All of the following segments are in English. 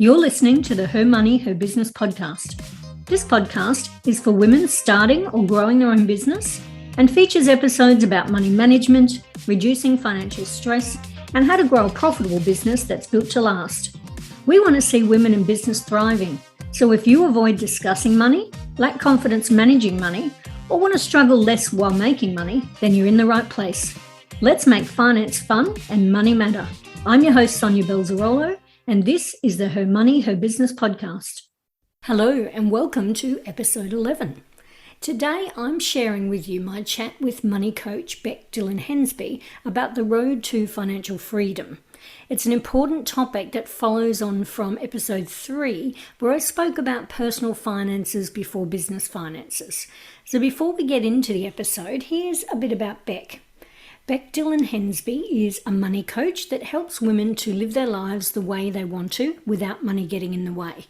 You're listening to the Her Money, Her Business podcast. This podcast is for women starting or growing their own business and features episodes about money management, reducing financial stress, and how to grow a profitable business that's built to last. We want to see women in business thriving. So if you avoid discussing money, lack confidence managing money, or want to struggle less while making money, then you're in the right place. Let's make finance fun and money matter. I'm your host, Sonia Belzarolo, and this is the Her Money, Her Business podcast. Hello, and welcome to episode 11. Today, I'm sharing with you my chat with money coach Bec Dillon-Hensby about the road to financial freedom. It's an important topic that follows on from episode 3, where I spoke about personal finances before business finances. So before we get into the episode, here's a bit about Bec. Bec Dillon-Hensby is a money coach that helps women to live their lives the way they want to without money getting in the way.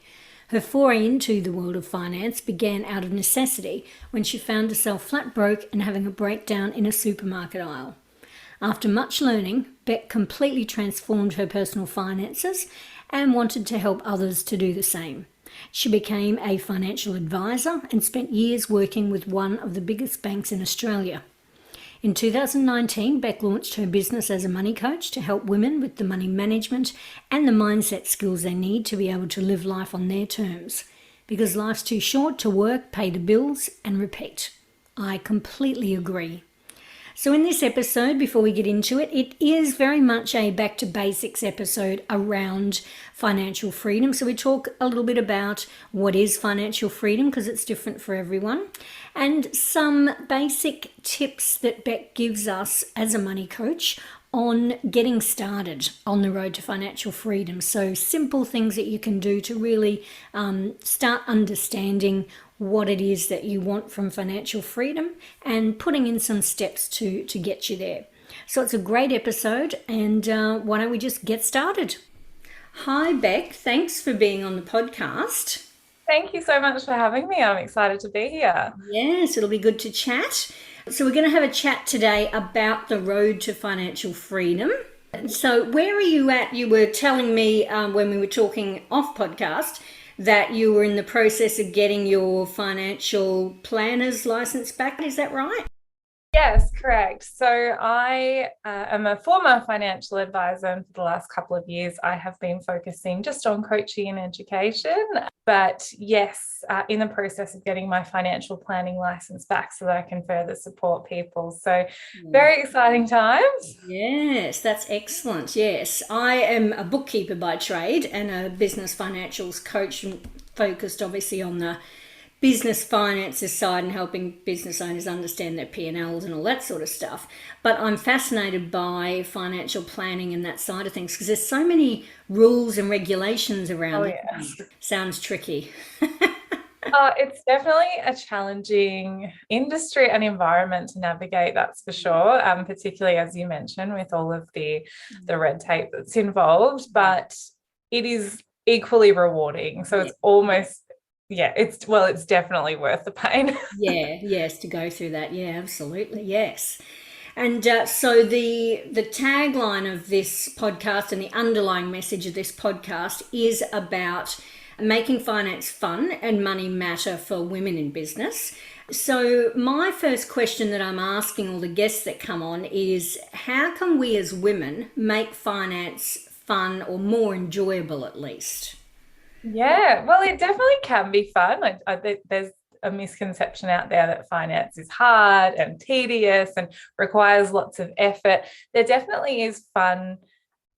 Her foray into the world of finance began out of necessity when she found herself flat broke and having a breakdown in a supermarket aisle. After much learning, Bec completely transformed her personal finances and wanted to help others to do the same. She became a financial advisor and spent years working with one of the biggest banks in Australia. In 2019, Bec launched her business as a money coach to help women with the money management and the mindset skills they need to be able to live life on their terms. Because life's too short to work, pay the bills, and repeat. I completely agree. So in this episode, before we get into it, it is very much a back to basics episode around financial freedom. So we talk a little bit about what is financial freedom, because it's different for everyone, and some basic tips that Bec gives us as a money coach on getting started on the road to financial freedom. So simple things that you can do to really start understanding what it is that you want from financial freedom and putting in some steps to get you there. So it's a great episode, and why don't we just get started? Hi, Bec. Thanks for being on the podcast. Thank you so much for having me. I'm excited to be here. Yes, it'll be good to chat. So we're going to have a chat today about the road to financial freedom. So where are you at? You were telling me when we were talking off podcast that you were in the process of getting your financial planner's license back. Is that right? Yes, correct. So I am a former financial advisor, and for the last couple of years, I have been focusing just on coaching and education. But yes, in the process of getting my financial planning license back so that I can further support people. So very exciting times. Yes, that's excellent. Yes, I am a bookkeeper by trade and a business financials coach, focused obviously on the business finances side and helping business owners understand their P&Ls and all that sort of stuff. But I'm fascinated by financial planning and that side of things because there's so many rules and regulations around it. Yes. Sounds tricky. It's definitely a challenging industry and environment to navigate, that's for sure, particularly as you mentioned with all of the red tape that's involved, but it is equally rewarding. So it's almost it's definitely worth the pain. Yes, to go through that. Yeah, absolutely. Yes. And so the tagline of this podcast and the underlying message of this podcast is about making finance fun and money matter for women in business. So my first question that I'm asking all the guests that come on is, how can we as women make finance fun or more enjoyable at least? Yeah, well, it definitely can be fun. I think there's a misconception out there that finance is hard and tedious and requires lots of effort. There definitely is fun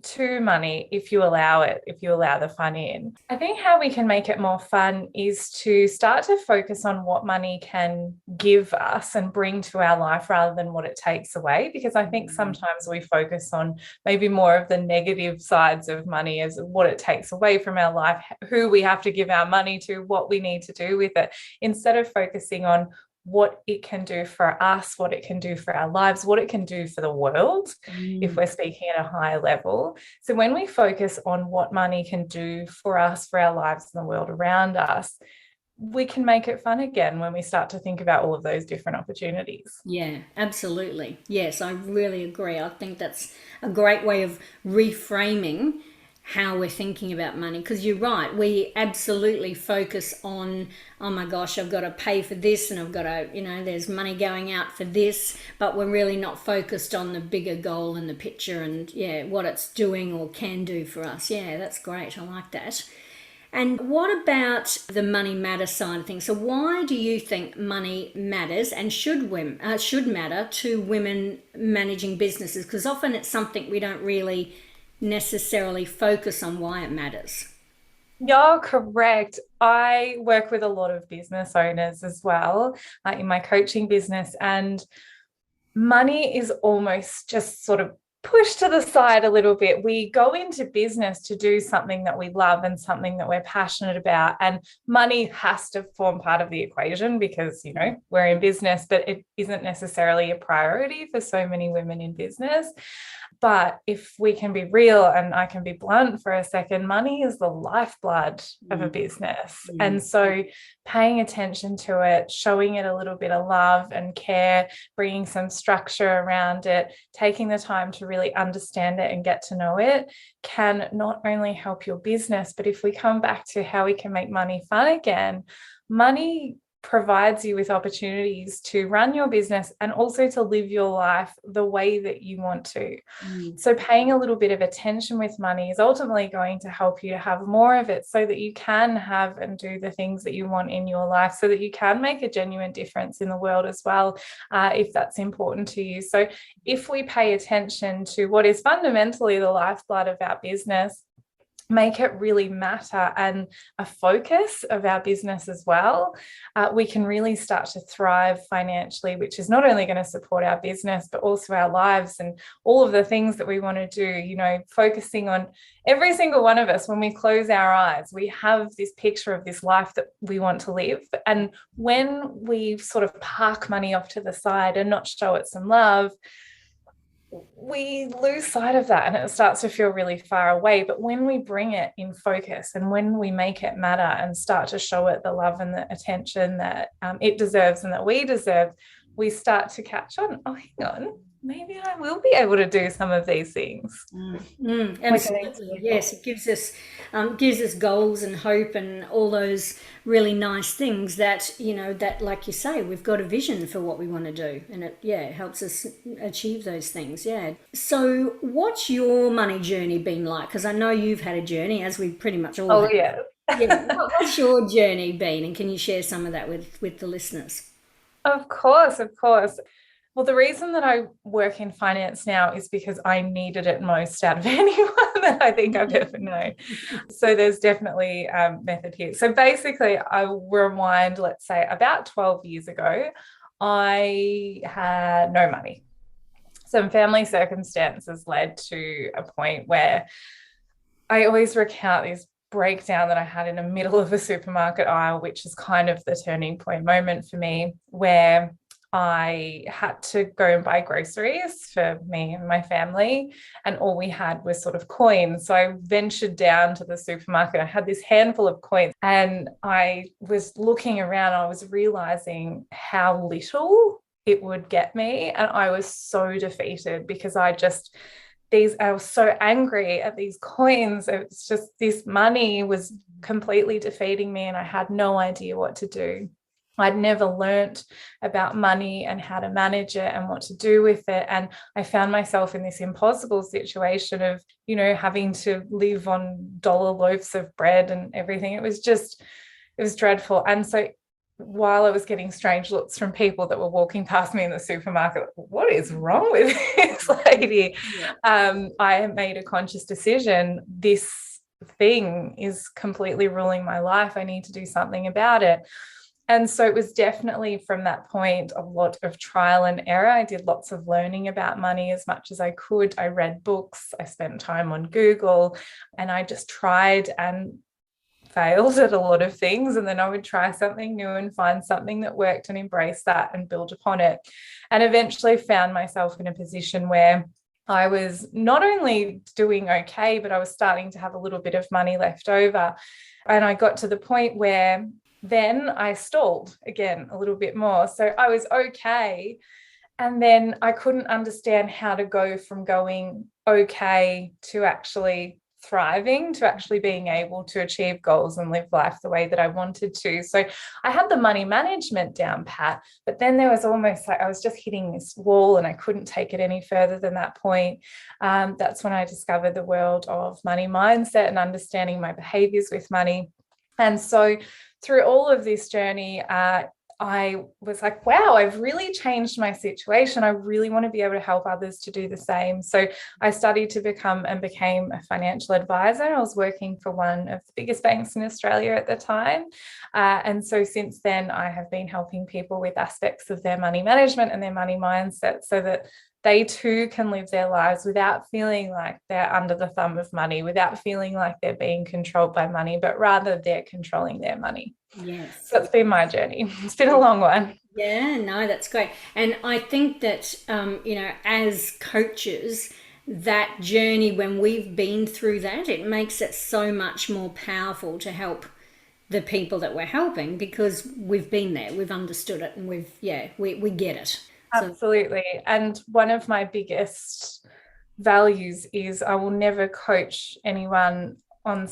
to money if you allow it, if you allow the fun in. I think how we can make it more fun is to start to focus on what money can give us and bring to our life rather than what it takes away, because I think sometimes we focus on maybe more of the negative sides of money as what it takes away from our life, who we have to give our money to, what we need to do with it, instead of focusing on what it can do for us, what it can do for our lives, what it can do for the world, if we're speaking at a higher level. So when we focus on what money can do for us, for our lives and the world around us, we can make it fun again when we start to think about all of those different opportunities. Yeah, absolutely. Yes, I really agree. I think that's a great way of reframing how we're thinking about money. Because you're right, we absolutely focus on, oh my gosh, I've got to pay for this and I've got to, there's money going out for this, but we're really not focused on the bigger goal and the picture and, what it's doing or can do for us. Yeah, that's great. I like that. And what about the money matter side of things? So why do you think money matters and should matter to women managing businesses? Because often it's something we don't really necessarily focus on why it matters. You're correct. I work with a lot of business owners as well in my coaching business, and money is almost just sort of pushed to the side a little bit. We go into business to do something that we love and something that we're passionate about. And money has to form part of the equation because, we're in business, but it isn't necessarily a priority for so many women in business. But if we can be real and I can be blunt for a second, money is the lifeblood of a business. And so paying attention to it, showing it a little bit of love and care, bringing some structure around it, taking the time to really understand it and get to know it can not only help your business, but if we come back to how we can make money fun again, money provides you with opportunities to run your business and also to live your life the way that you want to. So paying a little bit of attention with money is ultimately going to help you to have more of it so that you can have and do the things that you want in your life, so that you can make a genuine difference in the world as well, if that's important to you. So if we pay attention to what is fundamentally the lifeblood of our business, make it really matter and a focus of our business as well, we can really start to thrive financially, which is not only going to support our business, but also our lives and all of the things that we want to do, focusing on every single one of us. When we close our eyes, we have this picture of this life that we want to live. And when we sort of park money off to the side and not show it some love, we lose sight of that and it starts to feel really far away. But when we bring it in focus and when we make it matter and start to show it the love and the attention that it deserves and that we deserve, we start to catch on, oh, hang on, maybe I will be able to do some of these things. Absolutely, yes. It gives us goals and hope and all those really nice things that that, like you say, we've got a vision for what we want to do, and it helps us achieve those things. Yeah. So, what's your money journey been like? Because I know you've had a journey, as we pretty much all. Oh have. yeah. What's your journey been, and can you share some of that with the listeners? Of course. Well, the reason that I work in finance now is because I needed it most out of anyone that I think I've ever known. So there's definitely method here. So basically, I rewind, let's say, about 12 years ago, I had no money. Some family circumstances led to a point where I always recount this breakdown that I had in the middle of a supermarket aisle, which is kind of the turning point moment for me, where I had to go and buy groceries for me and my family, and all we had was sort of coins. So I ventured down to the supermarket. I had this handful of coins and I was looking around. I was realizing how little it would get me. And I was so defeated because I was so angry at these coins. It's just this money was completely defeating me and I had no idea what to do. I'd never learnt about money and how to manage it and what to do with it. And I found myself in this impossible situation of, having to live on dollar loaves of bread and everything. It was dreadful. And so while I was getting strange looks from people that were walking past me in the supermarket, what is wrong with this lady? I made a conscious decision. This thing is completely ruling my life. I need to do something about it. And so it was definitely from that point a lot of trial and error. I did lots of learning about money as much as I could. I read books, I spent time on Google, and I just tried and failed at a lot of things. And then I would try something new and find something that worked and embrace that and build upon it. And eventually found myself in a position where I was not only doing okay, but I was starting to have a little bit of money left over. And I got to the point where then I stalled again a little bit more. So I was okay. And then I couldn't understand how to go from going okay to actually thriving to actually being able to achieve goals and live life the way that I wanted to. So I had the money management down pat, but then there was almost like I was just hitting this wall and I couldn't take it any further than that point. That's when I discovered the world of money mindset and understanding my behaviors with money. And so through all of this journey, I was like, wow, I've really changed my situation. I really want to be able to help others to do the same. So I studied to become and became a financial advisor. I was working for one of the biggest banks in Australia at the time. And so since then, I have been helping people with aspects of their money management and their money mindset so that they too can live their lives without feeling like they're under the thumb of money, without feeling like they're being controlled by money, but rather they're controlling their money. Yes. So it's been my journey. It's been a long one. Yeah, no, that's great. And I think that, as coaches, that journey, when we've been through that, it makes it so much more powerful to help the people that we're helping because we've been there, we've understood it, and we get it. Absolutely. And one of my biggest values is I will never coach anyone on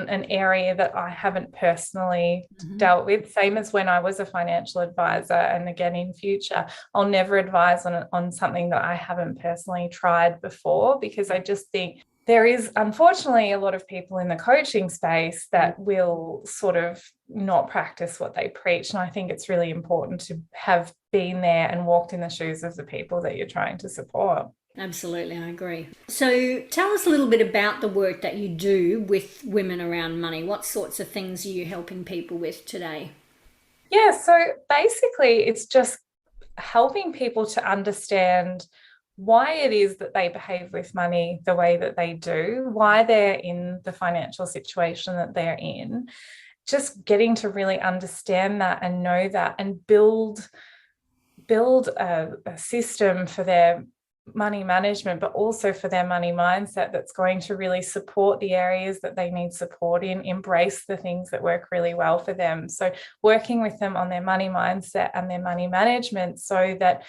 an area that I haven't personally dealt with. Same as when I was a financial advisor, and again in future, I'll never advise on something that I haven't personally tried before, because I just think there is unfortunately a lot of people in the coaching space that will sort of not practice what they preach. And I think it's really important to have been there and walked in the shoes of the people that you're trying to support. Absolutely, I agree. So tell us a little bit about the work that you do with women around money. What sorts of things are you helping people with today? Yeah, so basically it's just helping people to understand why it is that they behave with money the way that they do, why they're in the financial situation that they're in, just getting to really understand that and know that and build a system for their money management, but also for their money mindset that's going to really support the areas that they need support in, embrace the things that work really well for them. So working with them on their money mindset and their money management so that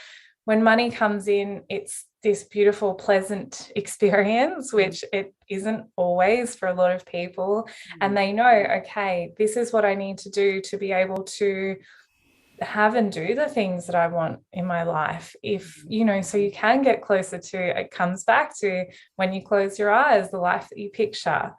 when money comes in, it's this beautiful, pleasant experience, which it isn't always for a lot of people. And they know, okay, this is what I need to do to be able to have and do the things that I want in my life. If, so you can get closer to, it comes back to when you close your eyes, the life that you picture.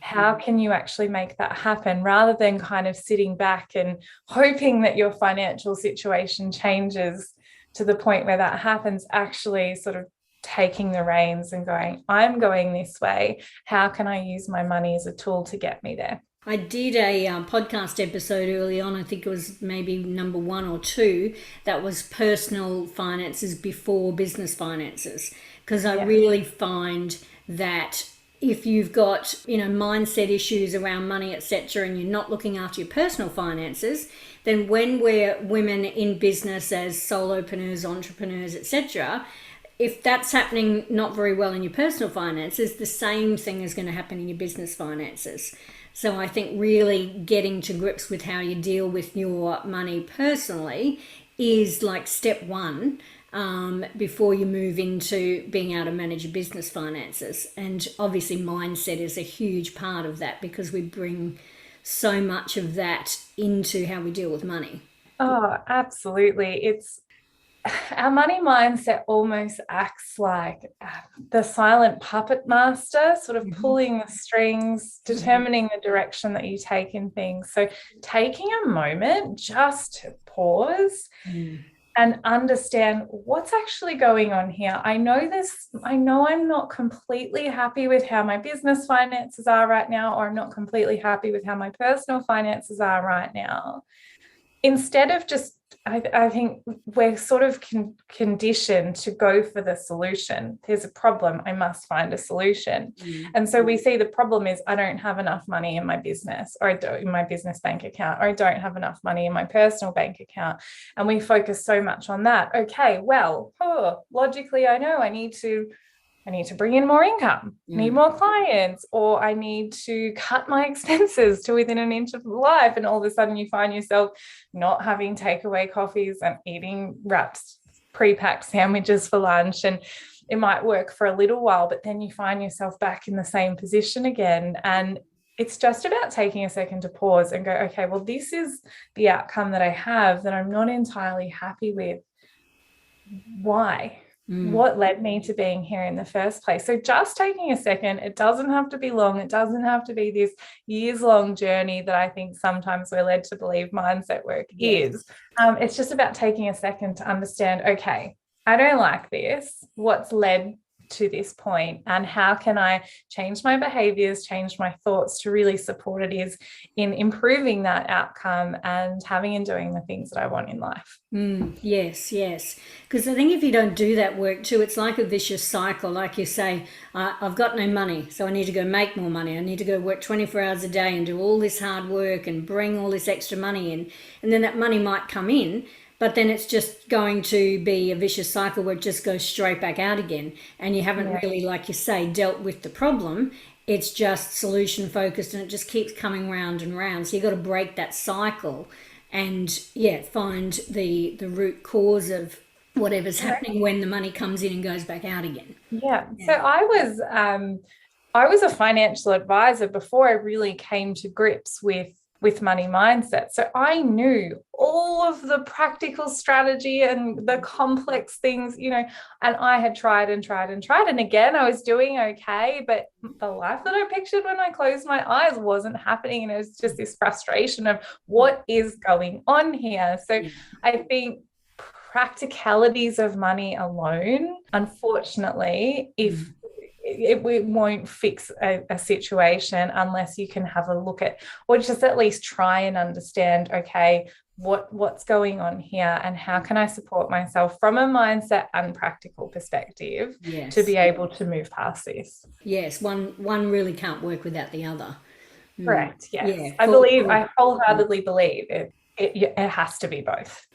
How can you actually make that happen rather than kind of sitting back and hoping that your financial situation changes to the point where that happens, actually sort of taking the reins and going, I'm going this way. How can I use my money as a tool to get me there? I did a podcast episode early on, I think it was maybe number 1 or 2, that was personal finances before business finances. Because I really find that if you've got, mindset issues around money, etc., and you're not looking after your personal finances, then when we're women in business as solopreneurs, entrepreneurs, etc., if that's happening not very well in your personal finances, the same thing is going to happen in your business finances. So I think really getting to grips with how you deal with your money personally is like step 1 before you move into being able to manage your business finances. And obviously mindset is a huge part of that because we bring so much of that into how we deal with money. Oh, absolutely. Our money mindset almost acts like the silent puppet master, sort of pulling the strings, determining the direction that you take in things. So taking a moment just to pause and understand what's actually going on here. I know I'm not completely happy with how my business finances are right now, or I'm not completely happy with how my personal finances are right now. Instead of just, I think we're sort of conditioned to go for the solution. There's a problem, I must find a solution. And so we see the problem is I don't have enough money in my business, or in my business bank account, or I don't have enough money in my personal bank account. And we focus so much on that. Okay, well, logically, I know I need to bring in more income, need more clients, or I need to cut my expenses to within an inch of life. And all of a sudden you find yourself not having takeaway coffees and eating wrapped, pre-packed sandwiches for lunch. And it might work for a little while, but then you find yourself back in the same position again. And it's just about taking a second to pause and go, okay, well, this is the outcome that I have that I'm not entirely happy with. Why? What led me to being here in the first place? So just taking a second, it doesn't have to be long. It doesn't have to be this years-long journey that I think sometimes we're led to believe mindset work is. It's just about taking a second to understand, okay, I don't like this. What's led to this point, and how can I change my behaviors, change my thoughts to really support it is in improving that outcome and having and doing the things that I want in life. Yes. Because I think if you don't do that work too, it's like a vicious cycle. Like you say, I've got no money, so I need to go make more money. I need to go work 24 hours a day and do all this hard work and bring all this extra money in. And then that money might come in, but then it's just going to be a vicious cycle where it just goes straight back out again. And you haven't really, like you say, dealt with the problem. It's just solution focused and it just keeps coming round and round. So you've got to break that cycle and find the root cause of whatever's happening when the money comes in and goes back out again. So I was a financial advisor before I really came to grips with money mindset. So I knew all of the practical strategy and the complex things, and I had tried. And again, I was doing okay, but the life that I pictured when I closed my eyes wasn't happening. And it was just this frustration of what is going on here. So I think practicalities of money alone, unfortunately, if it won't fix a situation unless you can have a look at, or just at least try and understand, okay, what's going on here and how can I support myself from a mindset and practical perspective to be able to move past this. Yes, one really can't work without the other. Correct. Yes. I wholeheartedly believe it has to be both.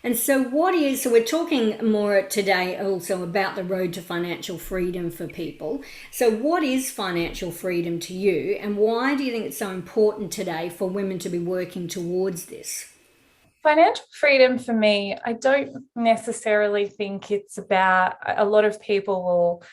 And so we're talking more today also about the road to financial freedom for people. So what is financial freedom to you, and why do you think it's so important today for women to be working towards this? Financial freedom for me, I don't necessarily think it's about, a lot of people will,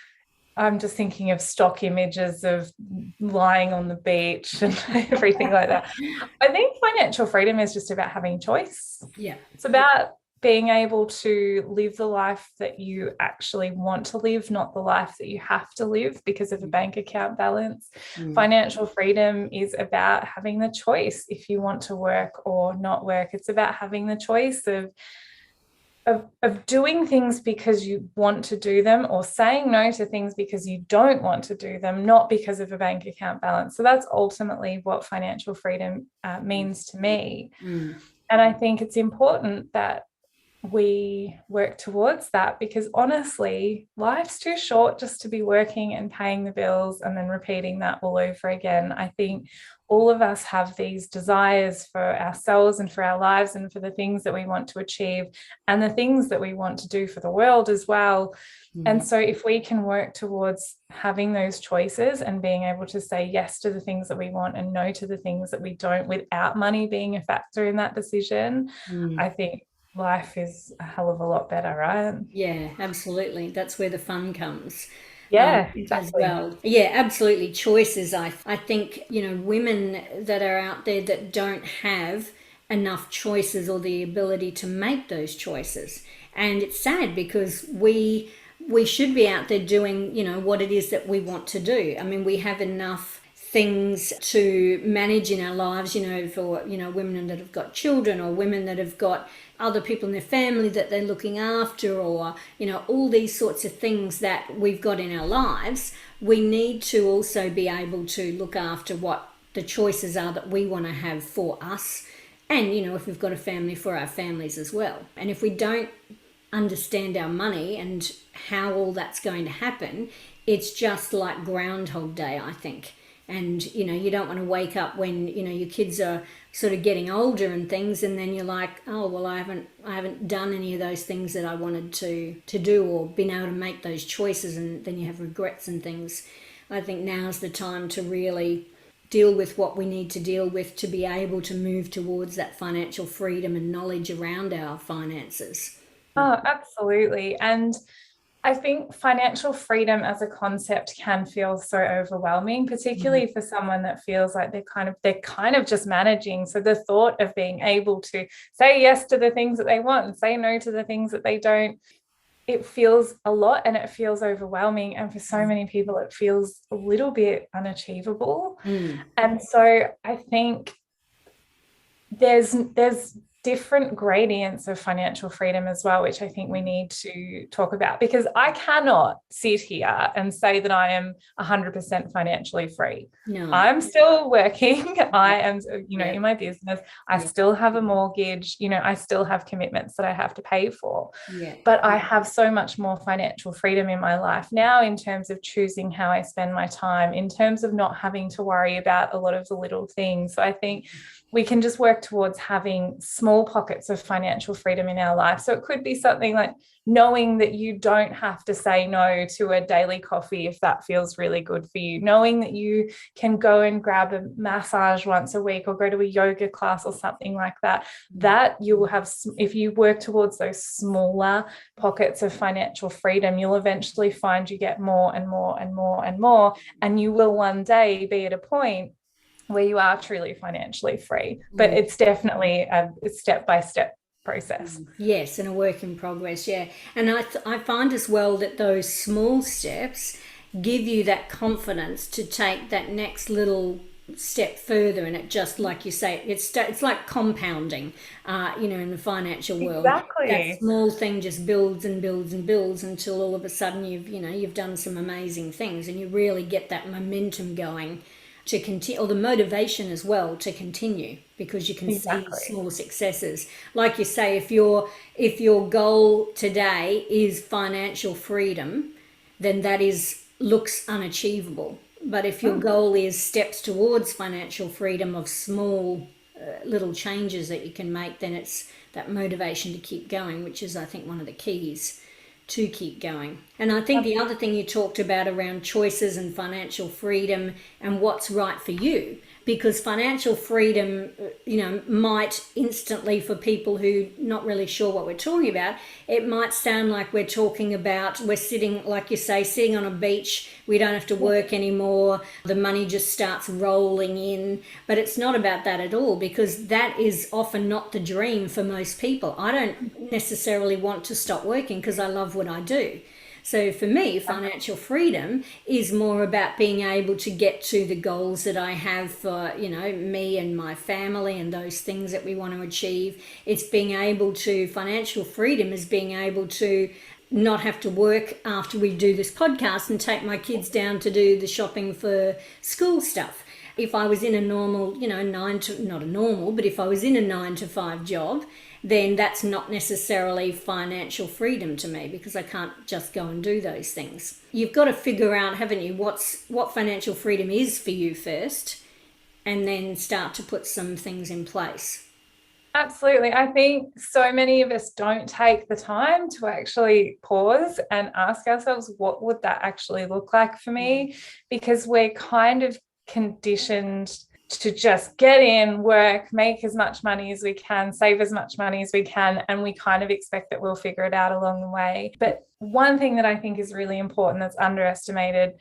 I'm just thinking of stock images of lying on the beach and everything like that. I think financial freedom is just about having choice. Yeah. It's about being able to live the life that you actually want to live, not the life that you have to live because of a bank account balance. Financial freedom is about having the choice if you want to work or not work. It's about having the choice of doing things because you want to do them, or saying no to things because you don't want to do them, not because of a bank account balance. So that's ultimately what financial freedom means to me. And I think it's important that we work towards that, because honestly, life's too short just to be working and paying the bills and then repeating that all over again. I think all of us have these desires for ourselves and for our lives and for the things that we want to achieve and the things that we want to do for the world as well. And so if we can work towards having those choices and being able to say yes to the things that we want and no to the things that we don't, without money being a factor in that decision, I think life is a hell of a lot better, right? Yeah, absolutely. That's where the fun comes. Exactly. As well. Yeah, absolutely. Choices. I think, women that are out there that don't have enough choices or the ability to make those choices. And it's sad because we should be out there doing, what it is that we want to do. I mean, we have enough things to manage in our lives, for, women that have got children, or women that have got other people in their family that they're looking after, or, all these sorts of things that we've got in our lives. We need to also be able to look after what the choices are that we want to have for us. And, if we've got a family, for our families as well. And if we don't understand our money and how all that's going to happen, it's just like Groundhog Day, I think. And, you don't want to wake up when, your kids are sort of getting older and things, and then you're like, oh, well, I haven't done any of those things that I wanted to do, or been able to make those choices, and then you have regrets and things. I think now's the time to really deal with what we need to deal with to be able to move towards that financial freedom and knowledge around our finances. Oh, absolutely. And I think financial freedom as a concept can feel so overwhelming, particularly for someone that feels like they're kind of just managing. So the thought of being able to say yes to the things that they want and say no to the things that they don't, it feels a lot and it feels overwhelming. And for so many people, it feels a little bit unachievable. And so I think there's different gradients of financial freedom as well, which I think we need to talk about, because I cannot sit here and say that I am 100% financially free. No. I'm still working. I am, in my business. I still have a mortgage. I still have commitments that I have to pay for. But I have so much more financial freedom in my life now in terms of choosing how I spend my time, in terms of not having to worry about a lot of the little things. So I think we can just work towards having small pockets of financial freedom in our life. So it could be something like knowing that you don't have to say no to a daily coffee if that feels really good for you, knowing that you can go and grab a massage once a week or go to a yoga class or something like that. That you will have, if you work towards those smaller pockets of financial freedom, you'll eventually find you get more and more and more and more, and you will one day be at a point where you are truly financially free. But it's definitely a step-by-step process. Yes, and a work in progress, yeah. And I find as well that those small steps give you that confidence to take that next little step further, and it just, like you say, it's like compounding, in the financial world. Exactly. That small thing just builds and builds and builds until all of a sudden you've done some amazing things, and you really get that momentum going to continue, or the motivation as well to continue, because you can see small successes. Like you say, if your goal today is financial freedom, then that looks unachievable. But if your goal is steps towards financial freedom of small little changes that you can make, then it's that motivation to keep going, which is, I think, one of the keys to keep going. And I think the other thing you talked about around choices and financial freedom and what's right for you, because financial freedom, might instantly, for people who not really sure what we're talking about, it might sound like we're talking about, we're sitting, like you say, sitting on a beach, we don't have to work anymore, the money just starts rolling in. But it's not about that at all, because that is often not the dream for most people. I don't necessarily want to stop working because I love what I do. So for me, financial freedom is more about being able to get to the goals that I have for, me and my family and those things that we want to achieve. It's being able to, financial freedom is being able to not have to work after we do this podcast and take my kids down to do the shopping for school stuff. If I was in a normal, if I was in a 9 to 5 job, then that's not necessarily financial freedom to me, because I can't just go and do those things. You've got to figure out, haven't you, what financial freedom is for you first, and then start to put some things in place. Absolutely. I think so many of us don't take the time to actually pause and ask ourselves, what would that actually look like for me? Because we're kind of conditioned to just get in, work, make as much money as we can, save as much money as we can, and we kind of expect that we'll figure it out along the way. But one thing that I think is really important that's underestimated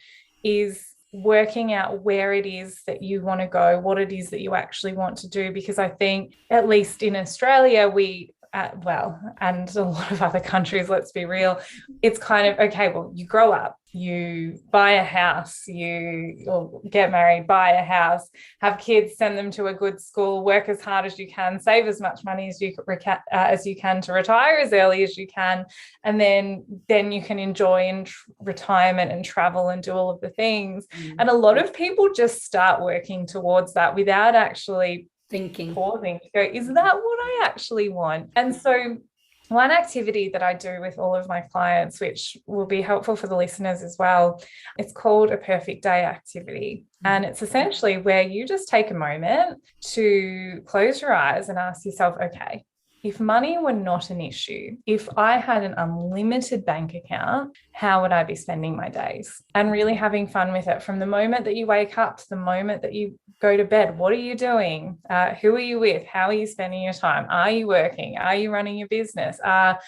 is working out where it is that you want to go, what it is that you actually want to do. Because I think, at least in Australia, and a lot of other countries, let's be real, it's kind of, okay, well, you grow up, you buy a house, or get married, buy a house, have kids, send them to a good school, work as hard as you can, save as much money as you can to retire as early as you can, and then you can enjoy in retirement and travel and do all of the things. And a lot of people just start working towards that without actually pausing to go, is that what I actually want? And so one activity that I do with all of my clients, which will be helpful for the listeners as well, it's called a perfect day activity. And it's essentially where you just take a moment to close your eyes and ask yourself, okay, if money were not an issue, if I had an unlimited bank account, how would I be spending my days? And really having fun with it from the moment that you wake up to the moment that you go to bed. What are you doing? Who are you with? How are you spending your time? Are you working? Are you running your business? Are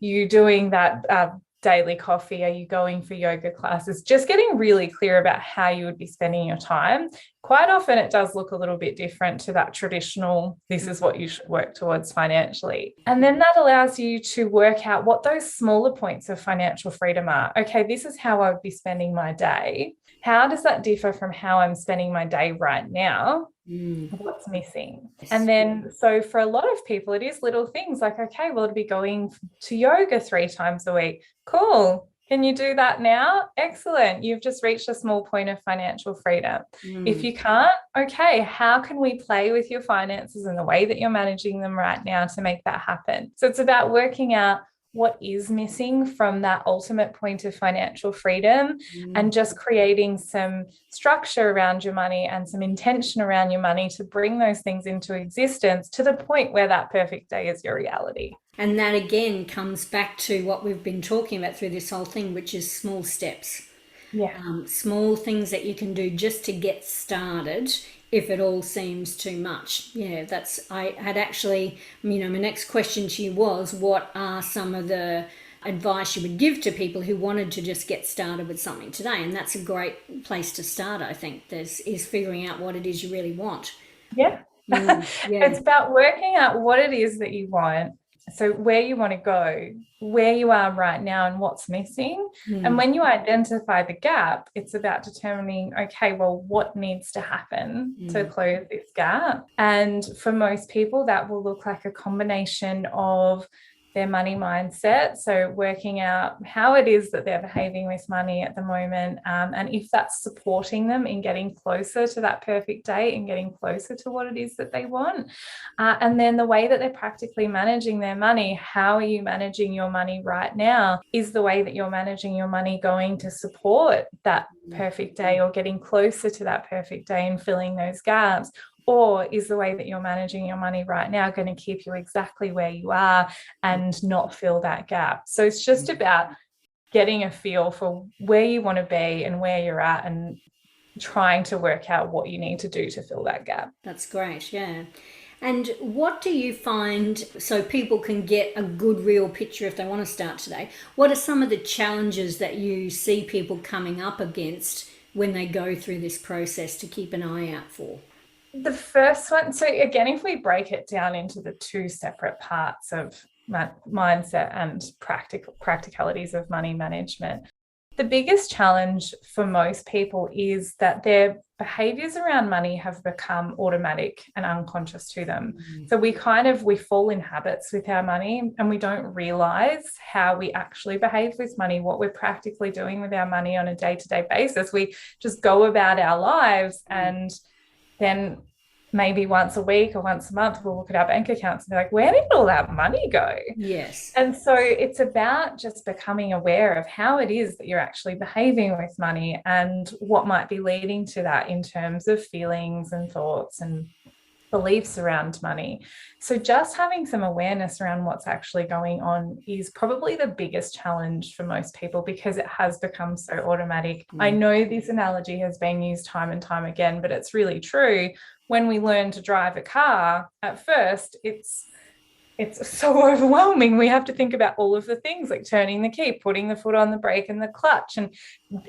you doing that daily coffee? Are you going for yoga classes? Just getting really clear about how you would be spending your time. Quite often it does look a little bit different to that traditional, this is what you should work towards financially. And then that allows you to work out what those smaller points of financial freedom are. Okay, this is how I would be spending my day. How does that differ from how I'm spending my day right now? What's missing? And then, so for a lot of people, it is little things like, okay, well, it'll be going to yoga 3 times a week. Cool. Can you do that now? Excellent. You've just reached a small point of financial freedom. If you can't, okay, how can we play with your finances and the way that you're managing them right now to make that happen? So it's about working out what is missing from that ultimate point of financial freedom and just creating some structure around your money and some intention around your money to bring those things into existence to the point where that perfect day is your reality. And that again comes back to what we've been talking about through this whole thing, which is small steps. Small things that you can do just to get started if it all seems too much. I had actually, my next question to you was, what are some of the advice you would give to people who wanted to just get started with something today? And that's a great place to start, I think, is figuring out what it is you really want. It's about working out what it is that you want. So where you want to go, where you are right now and what's missing. And when you identify the gap, it's about determining, okay, well, what needs to happen to close this gap? And for most people, that will look like a combination of their money mindset. So working out how it is that they're behaving with money at the moment, and if that's supporting them in getting closer to that perfect day and getting closer to what it is that they want. And then the way that they're practically managing their money, how are you managing your money right now? Is the way that you're managing your money going to support that perfect day or getting closer to that perfect day and filling those gaps? Or is the way that you're managing your money right now going to keep you exactly where you are and not fill that gap? So it's just about getting a feel for where you want to be and where you're at and trying to work out what you need to do to fill that gap. That's great, yeah. And what do you find, so people can get a good real picture if they want to start today, what are some of the challenges that you see people coming up against when they go through this process to keep an eye out for? The first one, so again, if we break it down into the 2 separate parts of mindset and practicalities of money management, the biggest challenge for most people is that their behaviors around money have become automatic and unconscious to them. So we fall in habits with our money and we don't realize how we actually behave with money, what we're practically doing with our money on a day-to-day basis. We just go about our lives, and then maybe once a week or once a month, we'll look at our bank accounts and be like, where did all that money go? Yes. And so it's about just becoming aware of how it is that you're actually behaving with money and what might be leading to that in terms of feelings and thoughts and beliefs around money. So just having some awareness around what's actually going on is probably the biggest challenge for most people because it has become so automatic. I know this analogy has been used time and time again, but it's really true. When we learn to drive a car, at first, it's so overwhelming. We have to think about all of the things like turning the key, putting the foot on the brake and the clutch and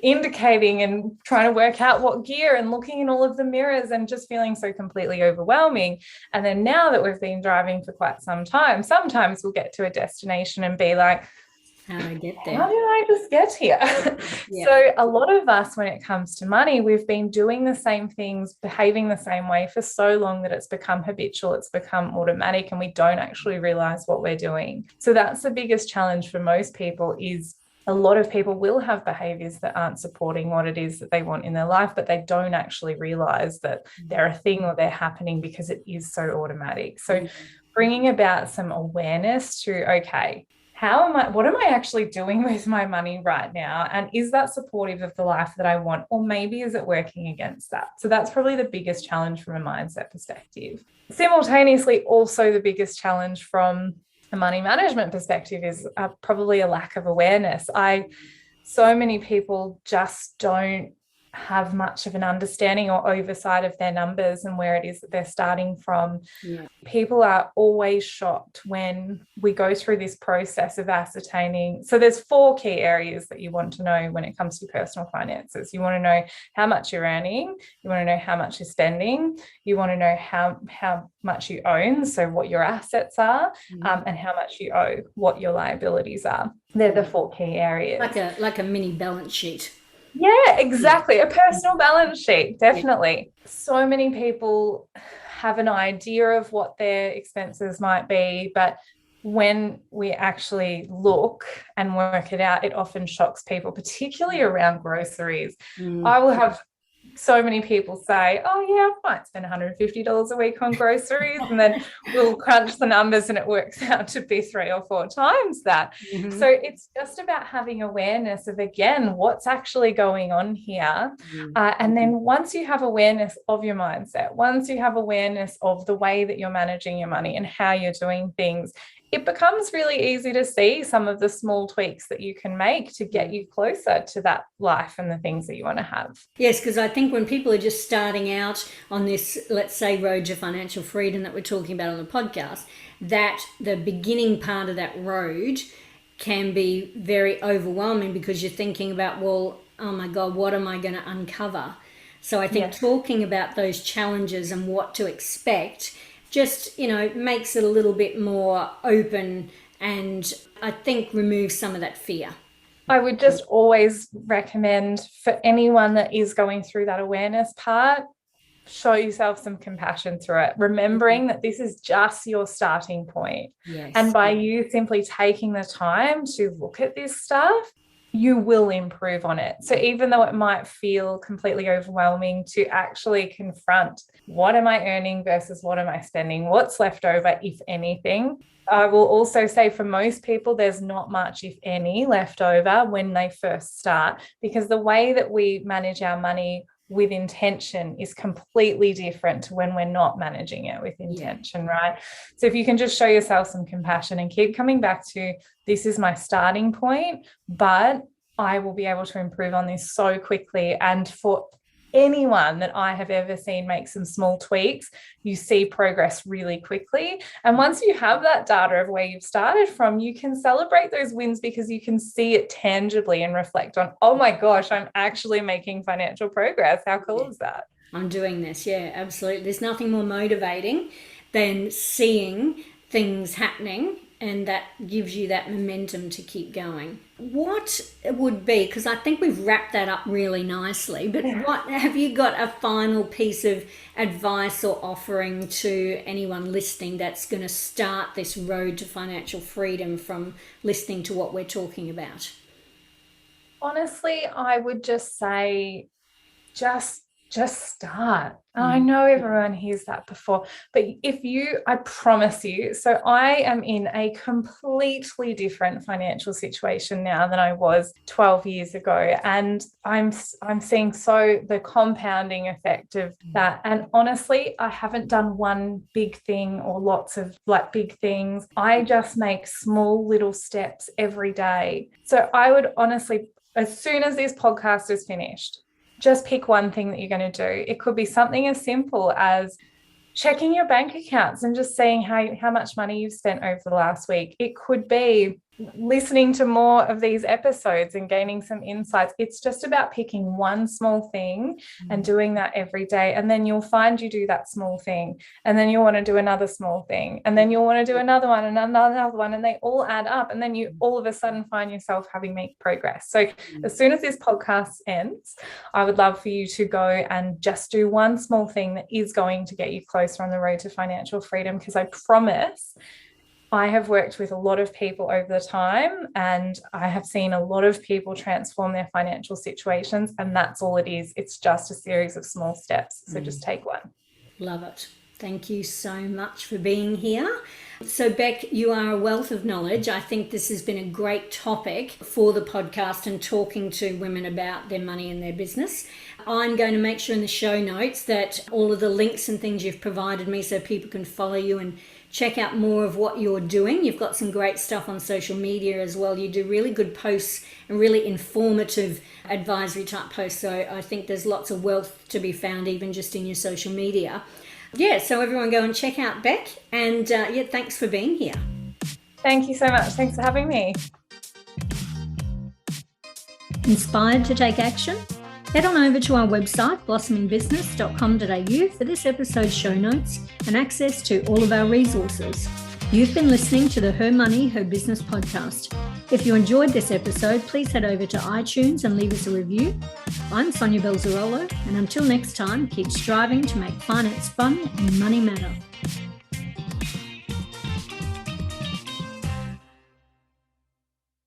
indicating and trying to work out what gear and looking in all of the mirrors and just feeling so completely overwhelming. And then now that we've been driving for quite some time, sometimes we'll get to a destination and be like, how did I get there? How did I just get here? So a lot of us, when it comes to money, we've been doing the same things, behaving the same way for so long that it's become habitual, it's become automatic, and we don't actually realize what we're doing. So that's the biggest challenge for most people is a lot of people will have behaviors that aren't supporting what it is that they want in their life, but they don't actually realize that they're a thing or they're happening because it is so automatic. So bringing about some awareness to, okay, what am I actually doing with my money right now? And is that supportive of the life that I want? Or maybe is it working against that? So that's probably the biggest challenge from a mindset perspective. Simultaneously, also the biggest challenge from a money management perspective is probably a lack of awareness. So many people just don't have much of an understanding or oversight of their numbers and where it is that they're starting from. Yeah. People are always shocked when we go through this process of ascertaining. So there's 4 key areas that you want to know when it comes to personal finances. You want to know how much you're earning, you want to know how much you're spending, you want to know how much you own, so what your assets are, and how much you owe, what your liabilities are. They're the 4 key areas. Like a mini balance sheet. Yeah, exactly. A personal balance sheet, definitely. Yeah. So many people have an idea of what their expenses might be, but when we actually look and work it out, it often shocks people, particularly around groceries. I will have so many people say, oh yeah, I might spend $150 a week on groceries, and then we'll crunch the numbers and it works out to be 3 or 4 times that. So it's just about having awareness of, again, what's actually going on here. And then once you have awareness of your mindset, once you have awareness of the way that you're managing your money and how you're doing things, it becomes really easy to see some of the small tweaks that you can make to get you closer to that life and the things that you want to have. Yes, because I think when people are just starting out on this, let's say, road to financial freedom that we're talking about on the podcast, that the beginning part of that road can be very overwhelming because you're thinking about, well, oh my God, what am I going to uncover? So I think talking about those challenges and what to expect just, makes it a little bit more open, and I think removes some of that fear. I would just always recommend for anyone that is going through that awareness part, show yourself some compassion through it, remembering that this is just your starting point. Yes. And by you simply taking the time to look at this stuff, you will improve on it. So even though it might feel completely overwhelming, to actually confront, what am I earning versus what am I spending? What's left over, if anything? I will also say for most people, there's not much, if any, left over when they first start, because the way that we manage our money with intention is completely different to when we're not managing it with intention, right? So if you can just show yourself some compassion and keep coming back to, this is my starting point, but I will be able to improve on this so quickly. And for anyone that I have ever seen make some small tweaks, you see progress really quickly. And once you have that data of where you've started from, you can celebrate those wins because you can see it tangibly and reflect on, oh my gosh, I'm actually making financial progress. How cool is that? I'm doing this. Yeah, absolutely. There's nothing more motivating than seeing things happening, and that gives you that momentum to keep going. What would be, because I think we've wrapped that up really nicely, but what have you got a final piece of advice or offering to anyone listening that's going to start this road to financial freedom from listening to what we're talking about? Honestly, I would just say, just start. I know everyone hears that before, but I promise you, so I am in a completely different financial situation now than I was 12 years ago. And I'm seeing the compounding effect of that. And honestly, I haven't done one big thing or lots of big things. I just make small little steps every day. So I would honestly, as soon as this podcast is finished, just pick one thing that you're going to do. It could be something as simple as checking your bank accounts and just seeing how much money you've spent over the last week. It could be listening to more of these episodes and gaining some insights. It's just about picking one small thing and doing that every day. And then you'll find you do that small thing, and then you'll want to do another small thing, and then you'll want to do another one and another one, and they all add up. And then you all of a sudden find yourself having made progress. So as soon as this podcast ends, I would love for you to go and just do one small thing that is going to get you closer on the road to financial freedom, because I promise, I have worked with a lot of people over the time, and I have seen a lot of people transform their financial situations, and that's all it is. It's just a series of small steps. So just take one. Love it. Thank you so much for being here. So Bec, you are a wealth of knowledge. I think this has been a great topic for the podcast and talking to women about their money and their business. I'm going to make sure in the show notes that all of the links and things you've provided me so people can follow you and check out more of what you're doing. You've got some great stuff on social media as well. You do really good posts and really informative advisory type posts. So I think there's lots of wealth to be found even just in your social media. Yeah, so everyone go and check out Bec. And thanks for being here. Thank you so much. Thanks for having me. Inspired to take action? Head on over to our website, blossomingbusiness.com.au, for this episode's show notes and access to all of our resources. You've been listening to the Her Money, Her Business podcast. If you enjoyed this episode, please head over to iTunes and leave us a review. I'm Sonia Belzarolo, and until next time, keep striving to make finance fun and money matter.